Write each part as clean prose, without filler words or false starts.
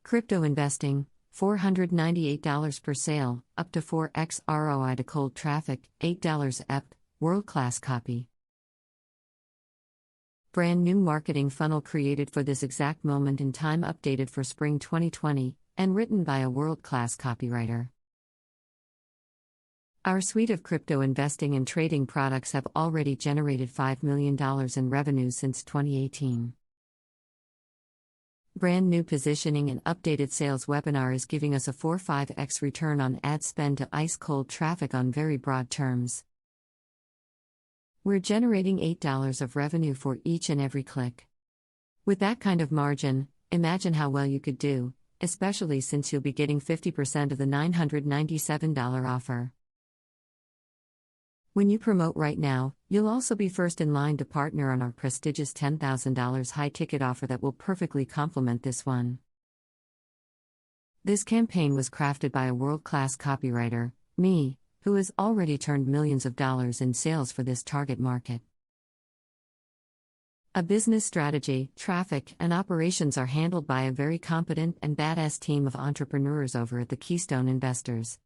Crypto investing, $498 per sale, up to 4x ROI to cold traffic, $8 EP, world-class copy. Brand new marketing funnel created for this exact moment in time, updated for spring 2020, and written by a world-class copywriter. Our suite of crypto investing and trading products have already generated $5 million in revenue since 2018. Brand new positioning and updated sales webinar is giving us a 4-5x return on ad spend to ice cold traffic on very broad terms. We're generating $8 of revenue for each and every click. With that kind of margin, imagine how well you could do, especially since you'll be getting 50% of the $997 offer. When you promote right now, you'll also be first in line to partner on our prestigious $10,000 high-ticket offer that will perfectly complement this one. This campaign was crafted by a world-class copywriter, me, who has already turned millions of dollars in sales for this target market. A business strategy, traffic, and operations are handled by a very competent and badass team of entrepreneurs over at the Keystone Investors.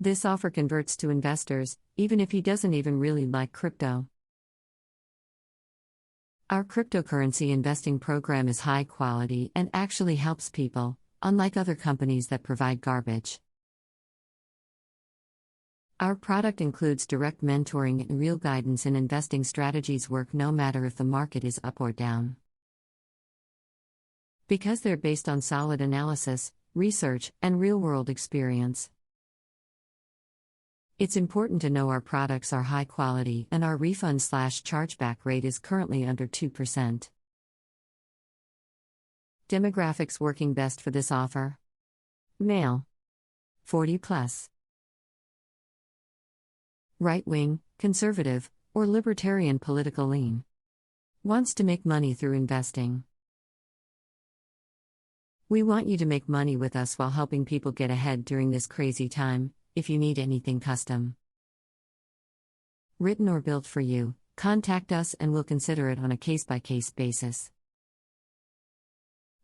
This offer converts to investors, even if he doesn't even really like crypto. Our cryptocurrency investing program is high quality and actually helps people, unlike other companies that provide garbage. Our product includes direct mentoring and real guidance in investing strategies work no matter if the market is up or down. Because they're based on solid analysis, research, and real-world experience. It's important to know our products are high quality and our refund/chargeback rate is currently under 2%. Demographics working best for this offer: male, 40 plus, right-wing, conservative, or libertarian political lean, wants to make money through investing. We want you to make money with us while helping people get ahead during this crazy time. If you need anything custom, written or built for you, contact us and we'll consider it on a case-by-case basis.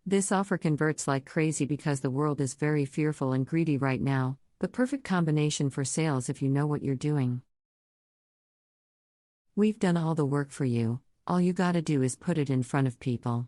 This offer converts like crazy because the world is very fearful and greedy right now, the perfect combination for sales if you know what you're doing. We've done all the work for you, all you gotta do is put it in front of people.